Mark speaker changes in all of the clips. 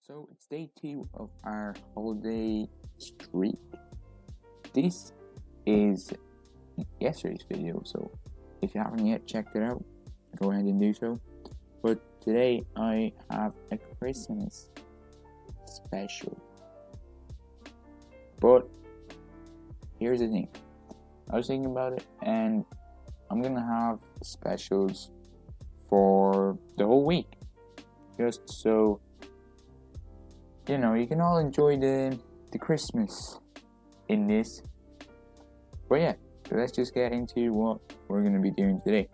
Speaker 1: So it's day 2 of our holiday streak. This is yesterday's video, so if you haven't yet checked it out, go ahead and do so. But today I have a Christmas special. But here's the thing. I was thinking about it, and I'm gonna have specials for the whole week, just so you can all enjoy the Christmas in this. But yeah, so let's just get into what we're gonna be doing today.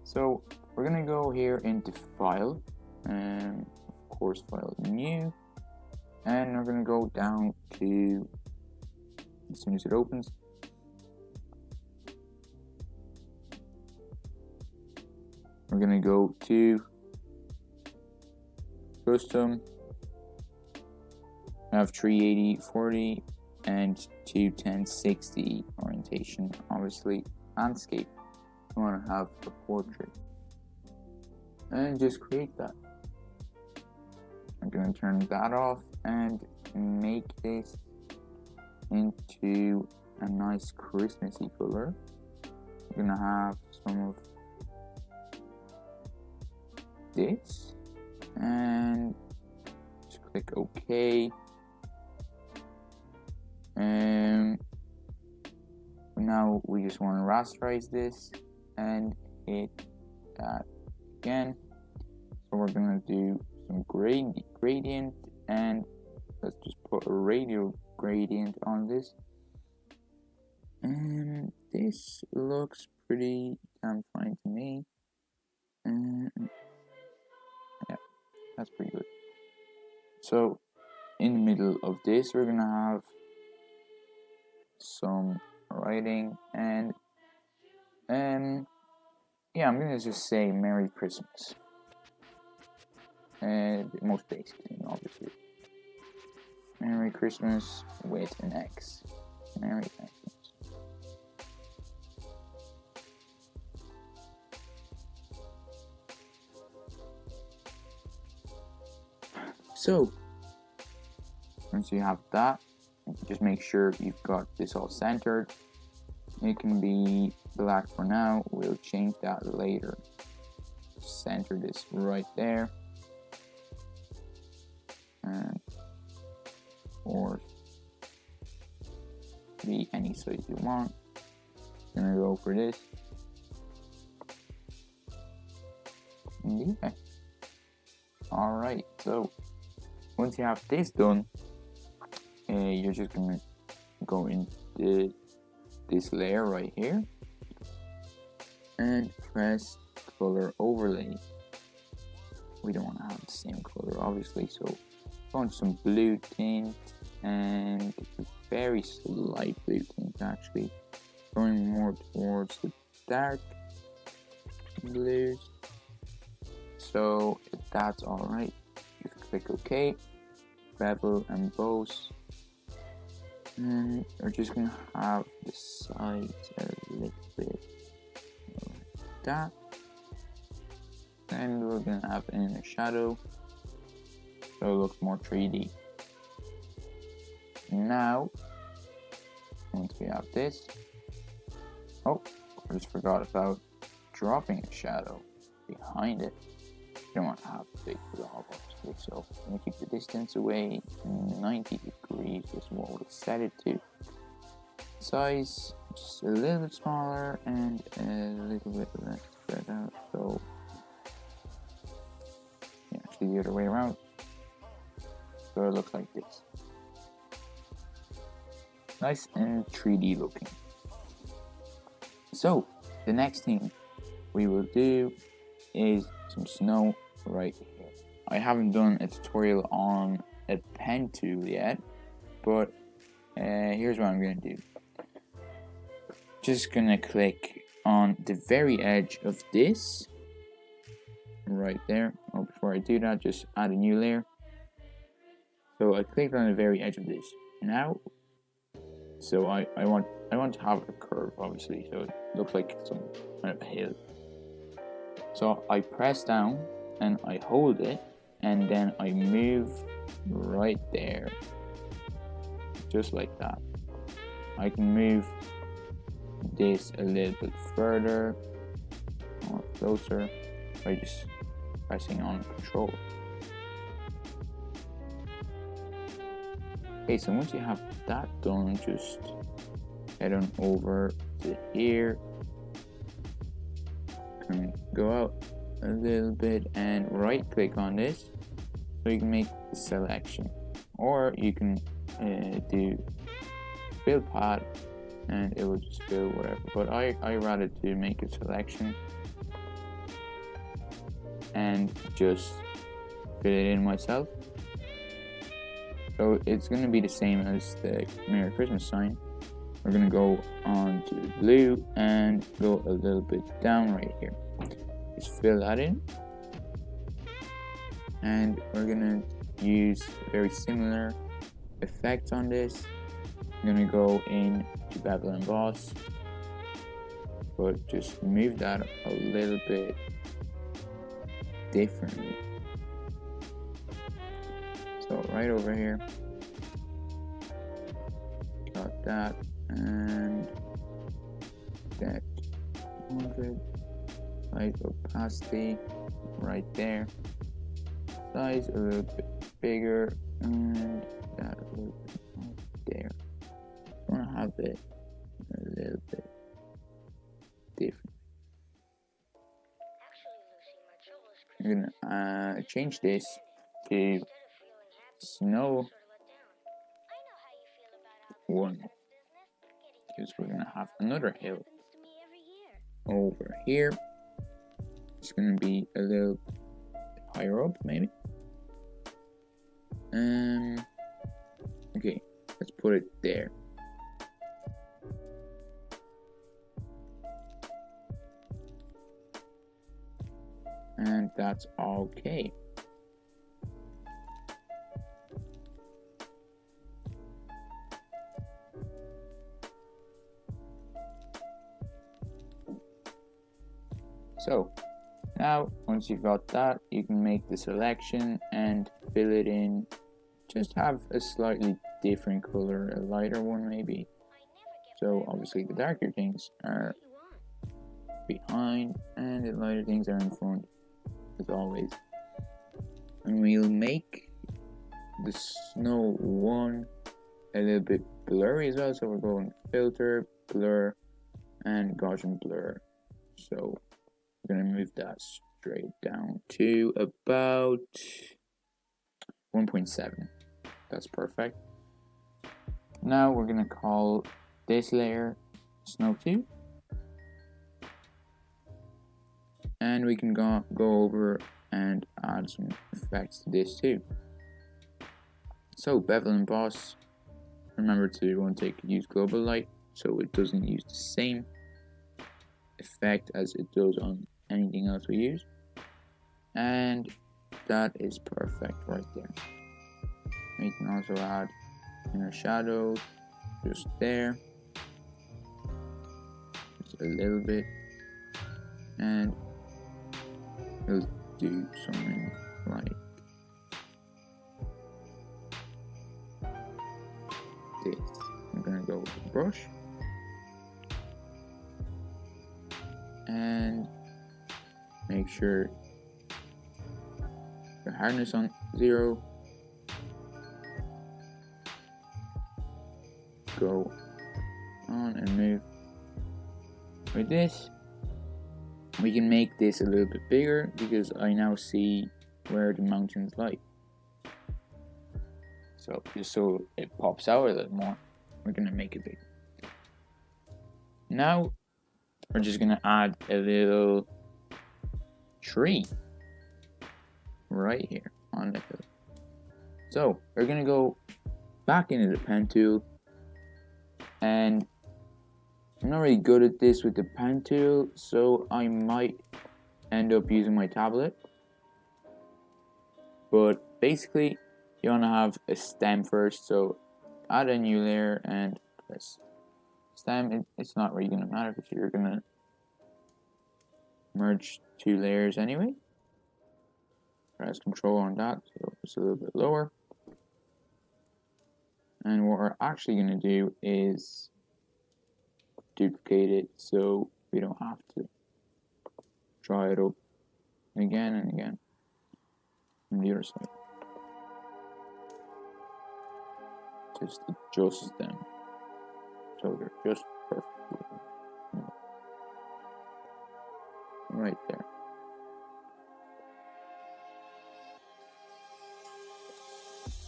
Speaker 1: So we're gonna go here into File, and of course File New, and we're gonna go down to, as soon as it opens, we're gonna go to Custom. I have 380/40 and 210/60 orientation. Obviously, landscape. I want to have a portrait, and just create that. I'm going to turn that off and make this into a nice Christmassy color. I'm gonna have some of this, and just click OK. Now we just want to rasterize this and hit that again. So we're gonna do some gradient, and let's just put a radial gradient on this. And this looks pretty damn fine to me. Yeah, that's pretty good. So in the middle of this, we're gonna have some writing, and yeah, I'm gonna just say Merry Christmas, and the most basic thing, obviously, Merry Christmas with an X. Merry Christmas. So once you have that, just make sure you've got this all centered. It can be black for now, we'll change that later. Center this right there, and or be any size you want. I'm gonna go for this. And yeah, alright, so once you have this done, you're just gonna go into this layer right here and press color overlay. We don't want to have the same color, obviously, so go on some blue tint, and very slight blue tint, actually going more towards the dark blues. So if that's alright, you can click OK. Bevel and Bose, and we're just gonna have the sides a little bit like that, and we're gonna have an inner shadow so it looks more 3D. Now once we have this, oh, I just forgot about dropping a shadow behind it. You don't want to have a big blob, obviously, so I'm going to keep the distance away 90 degrees is what we'll set it to. Size just a little bit smaller and a little bit less spread out, so yeah, actually the other way around, so it looks like this. Nice and 3D looking. So the next thing we will do is some snow right here. I haven't done a tutorial on a pen tool yet, but here's what I'm going to do. Just going to click on the very edge of this right there. Oh, before I do that, just add a new layer. So I clicked on the very edge of this. Now, so I want to have a curve, obviously, so it looks like some kind of a hill. So I press down and I hold it, and then I move right there, just like that. I can move this a little bit further or closer by just pressing on control. Okay, so once you have that done, just head on over to here, can go out a little bit and right click on this so you can make the selection, or you can do fill path and it will just fill whatever, but I rather to make a selection and just fill it in myself. So it's going to be the same as the Merry Christmas sign. We're going to go on to the blue and go a little bit down right here. Just fill that in. And we're going to use a very similar effect on this. I'm going to go in to Bevel and Emboss, but just move that a little bit differently. So right over here, got that, and that 100 size opacity right there, size a little bit bigger, and that a little bit right there. I want to have it a little bit different. I'm gonna change this to snow 1, because we're gonna have another hill over here. It's gonna be a little higher up, maybe. Okay, let's put it there. And that's okay. So now once you've got that, you can make the selection and fill it in. Just have a slightly different color, a lighter one maybe. So obviously the darker things are behind and the lighter things are in front, as always. And we'll make the snow 1 a little bit blurry as well, so we're going filter, blur, and Gaussian blur. So we're going to move that straight down to about 1.7. That's perfect. Now we're going to call this layer Snow 2. And we can go over and add some effects to this too. So Bevel and Emboss, remember to use global light so it doesn't use the same effect as it does on anything else we use. And that is perfect right there. We can also add inner shadows just there, just a little bit, and we'll do something like this. I'm gonna go with the brush and make sure the hardness on 0. Go on and move with this. We can make this a little bit bigger because I now see where the mountains lie. So just so it pops out a little more, we're gonna make it big. Now we're just gonna add a little tree right here on the hill. So we're gonna go back into the pen tool, and I'm not really good at this with the pen tool, so I might end up using my tablet. But basically, you want to have a stem first, so add a new layer and press stem. It's not really going to matter because you're going to merge 2 layers anyway. press control on that so it's a little bit lower. And what we're actually going to do is duplicate it so we don't have to draw it up again and again on the other side. Just adjust them so they're just perfectly right there.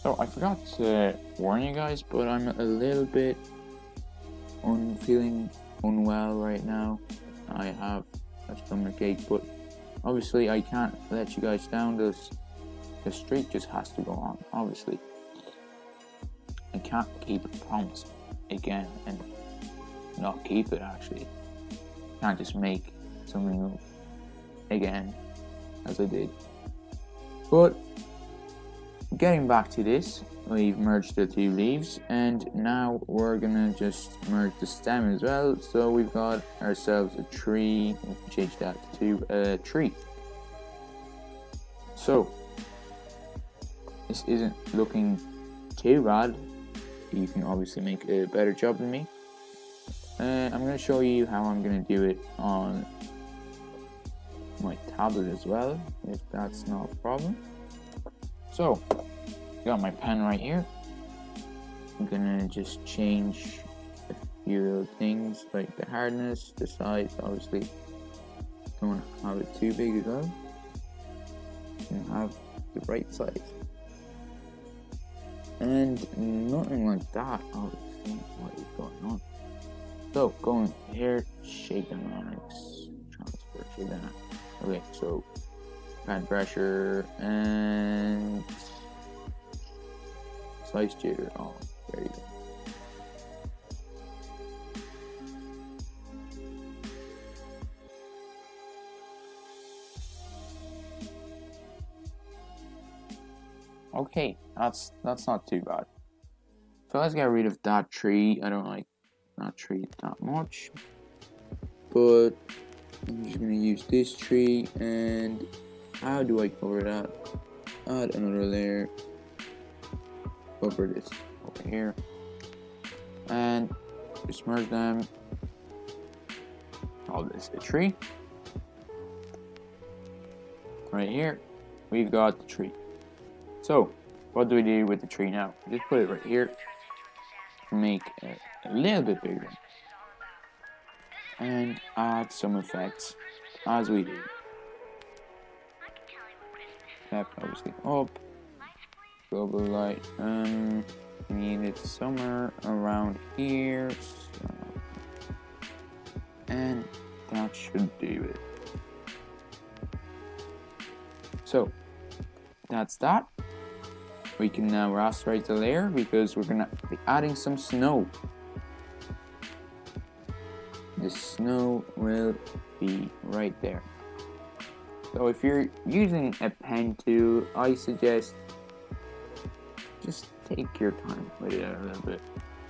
Speaker 1: So I forgot to warn you guys, but I'm a little bit feeling unwell right now. I have a stomachache, but obviously I can't let you guys down. The streak just has to go on. Obviously, I can't keep a promise again and not keep it. Actually, can't just make something up again as I did. But getting back to this, we've merged the two leaves, and now we're gonna just merge the stem as well. So we've got ourselves a tree. We'll change that to a tree. So this isn't looking too bad. You can obviously make a better job than me. I'm gonna show you how I'm gonna do it on my tablet as well, if that's not a problem. So, got my pen right here. I'm gonna just change a few little things like the hardness, the size. Obviously, don't have it too big as well. You have the right size, and nothing like that. Obviously, what is going on? So, going here, shape dynamics, transfer, shape dynamics. Okay, so add pressure and slice jitter. Oh, there you go. Okay, that's not too bad. So let's get rid of that tree. I don't like that tree that much, but I'm just gonna use this tree. And how do I cover that? Add another layer. Cover this over here, and just merge them. Call this a tree. Right here, we've got the tree. So, what do we do with the tree now? Just put it right here to make it a little bit bigger, and add some effects as we do. Tap obviously up. Global light. We need it somewhere around here, so, and that should do it. So that's that. We can now rasterize the layer because we're gonna be adding some snow. The snow will be right there. So if you're using a pen tool, I suggest just take your time with it a little bit,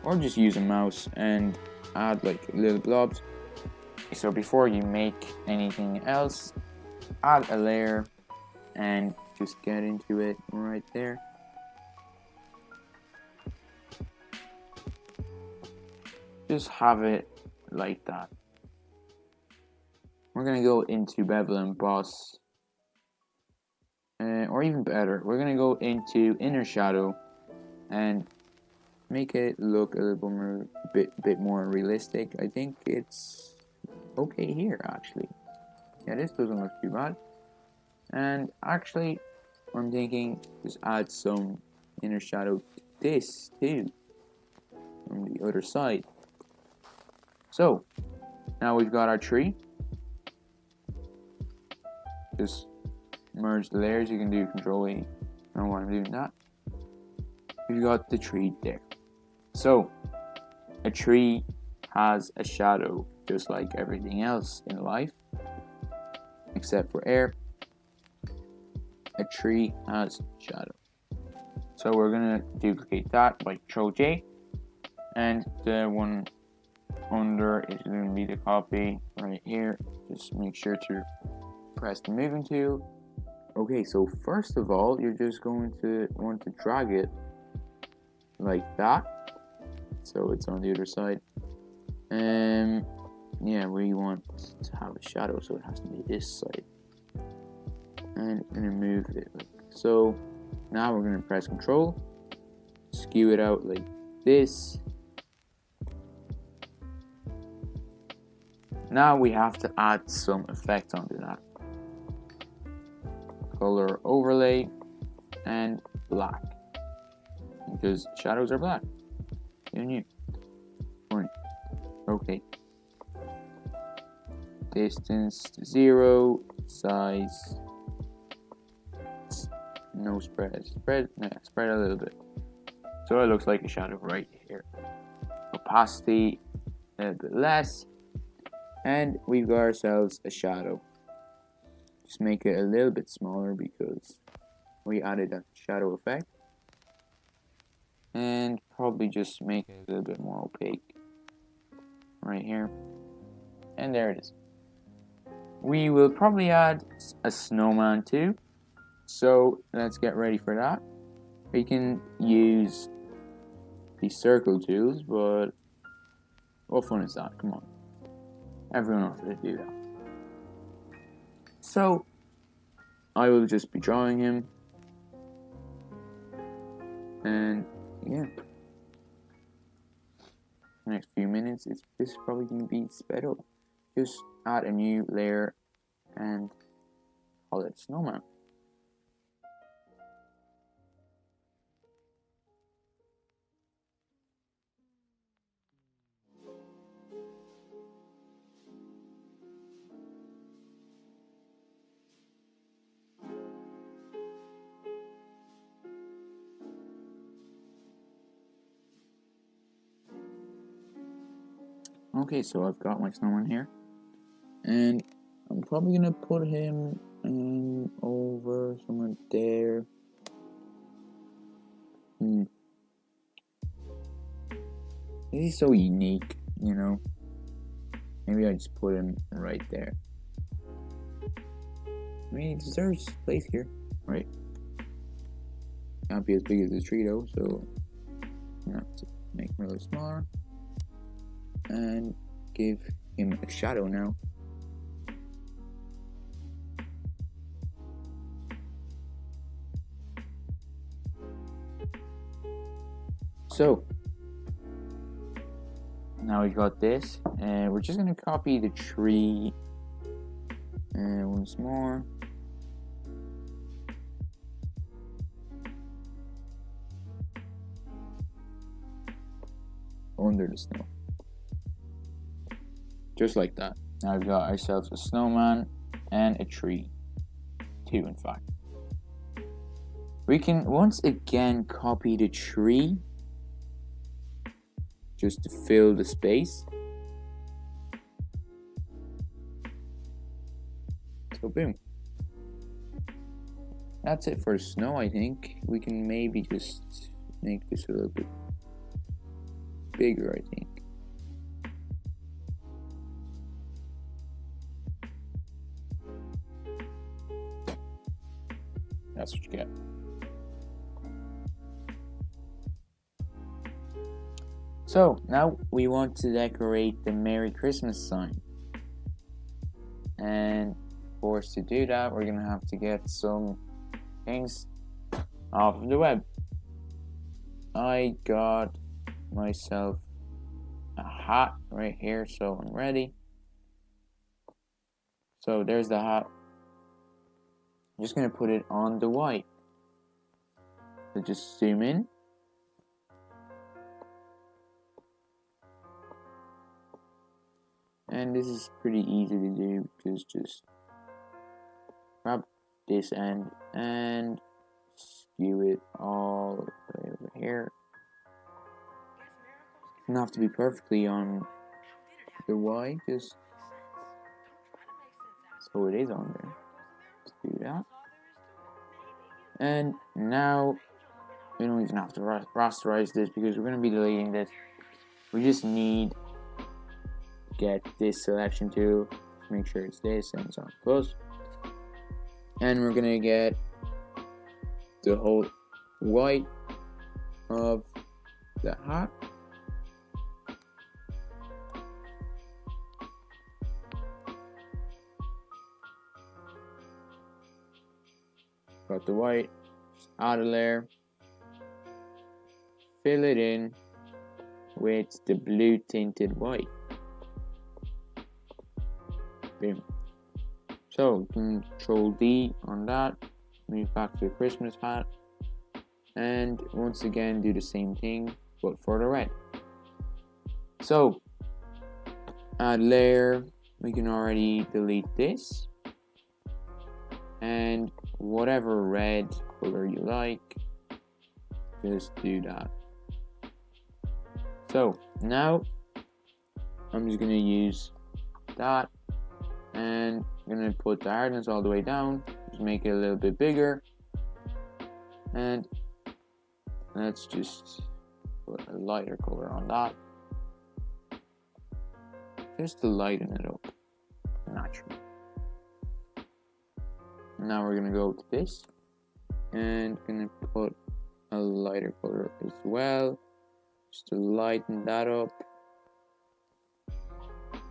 Speaker 1: or just use a mouse and add like little blobs. So before you make anything else, add a layer and just get into it right there. Just have it like that. We're gonna go into bevel and emboss, or even better, we're gonna go into inner shadow and make it look a little more, bit more realistic. I think it's okay here actually. Yeah, this doesn't look too bad. And actually, I'm thinking just add some inner shadow to this too on the other side. So now we've got our tree. Just merge the layers. You can do Control A. I don't know why I'm doing that. We've got the tree there. So a tree has a shadow just like everything else in life, except for air. A tree has shadow. So we're gonna duplicate that by Control J, and the one under is going to be the copy right here. Just make sure to press the moving tool Okay, so first of all, you're just going to want to drag it like that, so it's on the other side. Yeah, we want to have a shadow, so it has to be this side. And I'm gonna move it like so. Now we're gonna press Control, skew it out like this. Now we have to add some effect onto that. Color overlay and black, because shadows are black. You knew. Point. Okay. Distance to 0. Size. No spread. Spread a little bit. So it looks like a shadow right here. Opacity a little bit less. And we've got ourselves a shadow. Just make it a little bit smaller because we added a shadow effect. And probably just make it a little bit more opaque. Right here. And there it is. We will probably add a snowman too. So let's get ready for that. We can use the circle tools, but what fun is that? Come on. Everyone knows how to do that. So I will just be drawing him. And yeah. Next few minutes, this is probably going to be sped up. Just add a new layer and call it snowman. Okay, so I've got my snowman here, and I'm probably gonna put him over somewhere there. He's so unique, you know. Maybe I just put him right there. I mean, he deserves place here, right? Can't be as big as the tree though, so I'm gonna have to make him a little smaller and give him a shadow now. So now we've got this, and we're just gonna copy the tree once more. Under the snow. Just like that. Now we've got ourselves a snowman and a tree. 2 in fact. We can once again copy the tree just to fill the space. So boom. That's it for the snow, I think. We can maybe just make this a little bit bigger, I think. That's what you get. So now we want to decorate the Merry Christmas sign. And for us to do that, we're gonna have to get some things off of the web. I got myself a hat right here, so I'm ready. So there's the hat. I'm just gonna put it on the white. So just zoom in. And this is pretty easy to do because just grab this end and skew it all the way over here. Doesn't have to be perfectly on the Y, just so it is on there. Let's do that. And now we don't even have to rasterize this because we're going to be deleting this. We just need get this selection tool, make sure it's this and so on. Close. And we're gonna get the whole white of the hat. Got the white, just add a layer, fill it in with the blue tinted white. Boom. So Control D on that, move back to the Christmas hat, and once again do the same thing but for the red. So add layer, we can already delete this, and whatever red color you like, just do that. So now I'm just gonna use that, and I'm gonna put the hardness all the way down, just make it a little bit bigger, and let's just put a lighter color on that, just to lighten it up naturally. Now we're gonna go to this and gonna put a lighter color as well, just to lighten that up.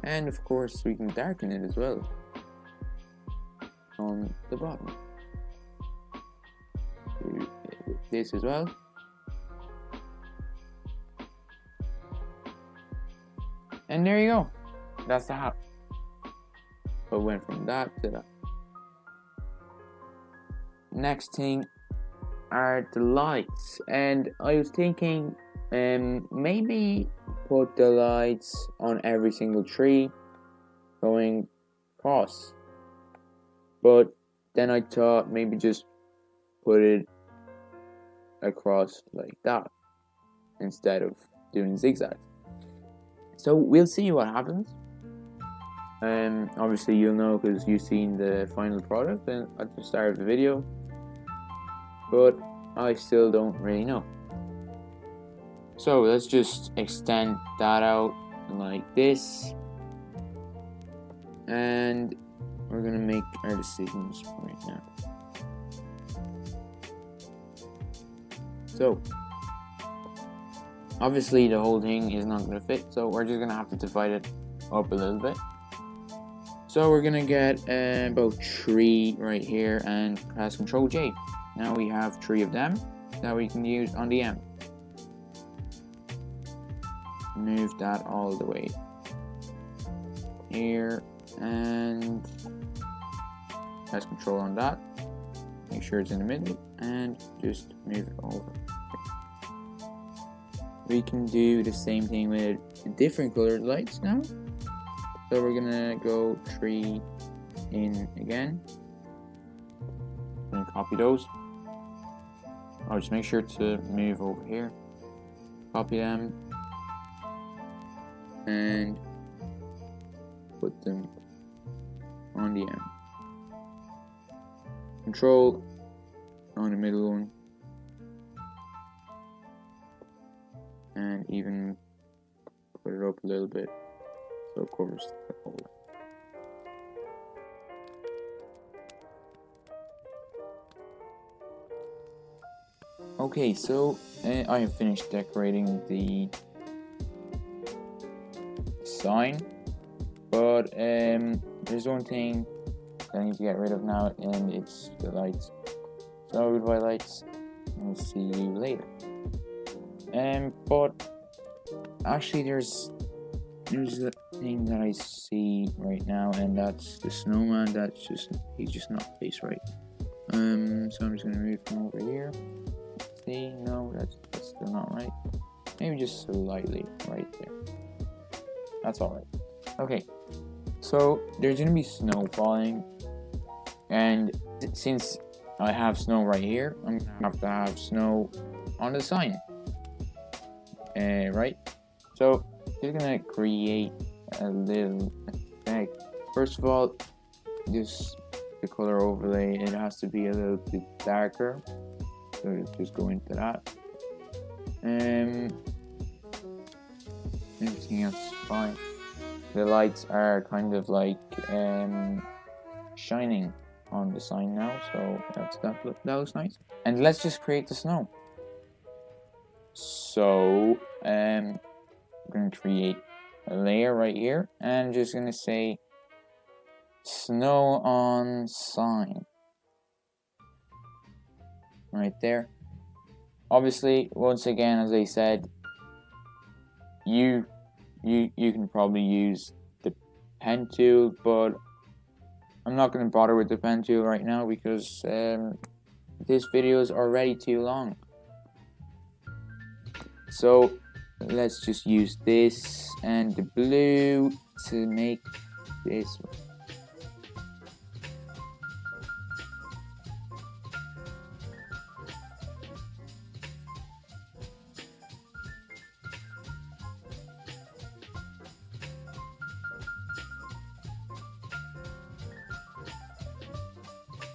Speaker 1: And of course we can darken it as well on the bottom. Do this as well. And there you go. That's the hat. So it went from that to that. Next thing are the lights, and I was thinking maybe put the lights on every single tree going across, but then I thought maybe just put it across like that instead of doing zigzags. So we'll see what happens. Obviously you'll know because you've seen the final product and at the start of the video, but I still don't really know. So let's just extend that out like this, and we're gonna make our decisions right now. So obviously the whole thing is not gonna fit, so we're just gonna have to divide it up a little bit. So we're gonna get about 3 right here and press Control J. Now we have 3 of them that we can use on the M. Move that all the way here and press Control on that. Make sure it's in the middle and just move it over. We can do the same thing with different colored lights now. So we're gonna go 3 in again. I'm gonna copy those. I'll just make sure to move over here. Copy them and put them on the M. Control on the middle one, and even put it up a little bit so it covers the whole. Okay, so I have finished decorating the sign, but there's one thing that I need to get rid of now, and it's the lights. So goodbye lights, and we'll see you later. But actually there's a thing that I see right now, and that's the snowman. He's just not placed right. So I'm just gonna move him over here. See, no, that's still not right. Maybe just slightly right there. That's alright. Okay, so there's gonna be snow falling, and since I have snow right here, I'm gonna have to have snow on the sign. Right? So just gonna create a little effect. First of all, just the color overlay, it has to be a little bit darker. So just go into that. Everything else is fine. The lights are kind of like shining on the sign now, so that looks nice. And let's just create the snow. So I'm gonna create a layer right here, and I'm just gonna say snow on sign right there. Obviously, once again, as I said, you can probably use the pen tool, but I'm not going to bother with the pen tool right now because this video is already too long. So let's just use this and the blue to make this one.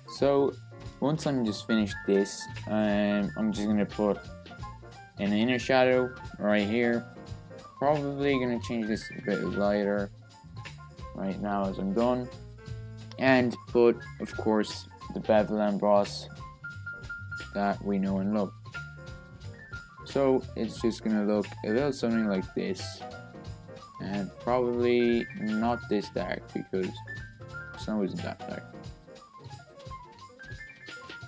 Speaker 1: So once I'm just finished this, I'm just gonna put an inner shadow right here. Probably gonna change this a bit lighter right now as I'm done, and put, of course, the bevel emboss that we know and love. So it's just gonna look a little something like this, and probably not this dark because snow isn't that dark.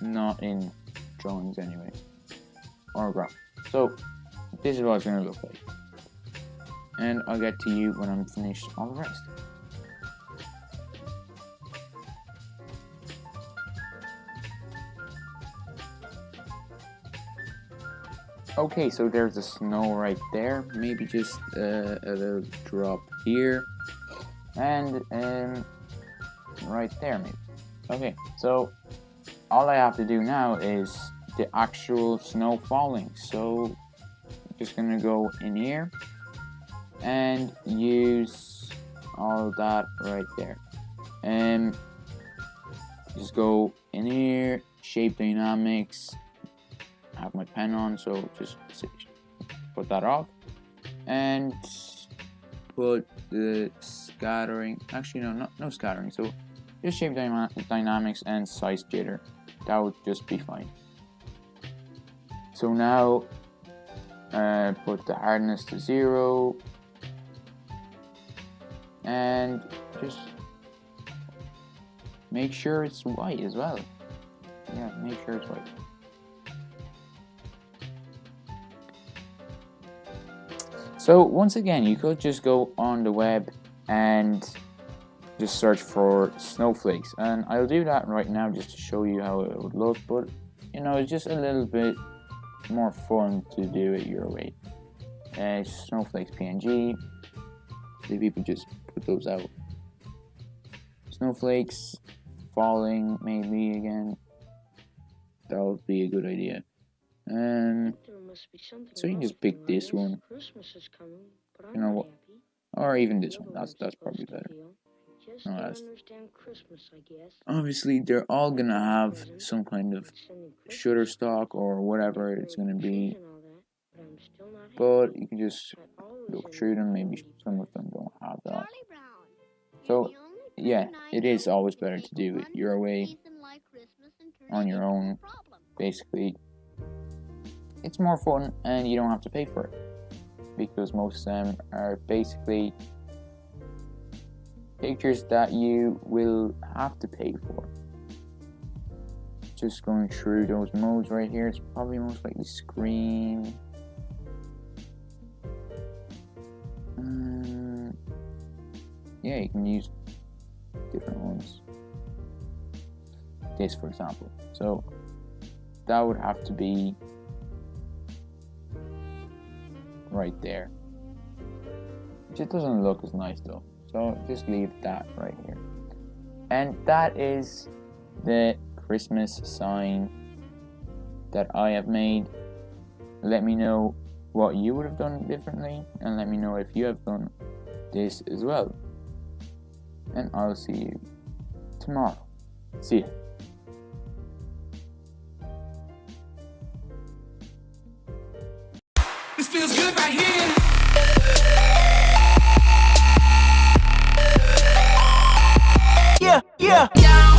Speaker 1: Not in drawings anyway, or graph. So this is what it's going to look like, and I'll get to you when I'm finished all the rest. Okay, so there's the snow right there, maybe just a little drop here, and right there maybe. Okay, so all I have to do now is the actual snow falling. So I'm just gonna go in here and use all that right there. And just go in here, shape dynamics. I have my pen on, so just put that off. And put the scattering, actually no scattering, so just shape dynamics and size jitter. That would just be fine. So now put the hardness to 0 and just make sure it's white as well. Yeah, make sure it's white. So once again, you could just go on the web and just search for snowflakes, and I'll do that right now just to show you how it would look, but you know, it's just a little bit more fun to do it your way. Snowflakes PNG, the people just put those out. Snowflakes falling maybe again, that would be a good idea. So you can just pick this one, you know what, or even this one. That's probably better. No, obviously they're all gonna have some kind of Shutterstock or whatever it's gonna be, but you can just look through them. Maybe some of them don't have that. So yeah, it is always better to do it your way, on your own. Basically, it's more fun and you don't have to pay for it, because most of them are basically pictures that you will have to pay for. Just going through those modes right here, it's probably most likely screen. Yeah, you can use different ones. This, for example. So that would have to be right there. It just doesn't look as nice though. So just leave that right here. And that is the Christmas sign that I have made. Let me know what you would have done differently, and let me know if you have done this as well. And I'll see you tomorrow. See ya.
Speaker 2: This feels good right here. Yeah.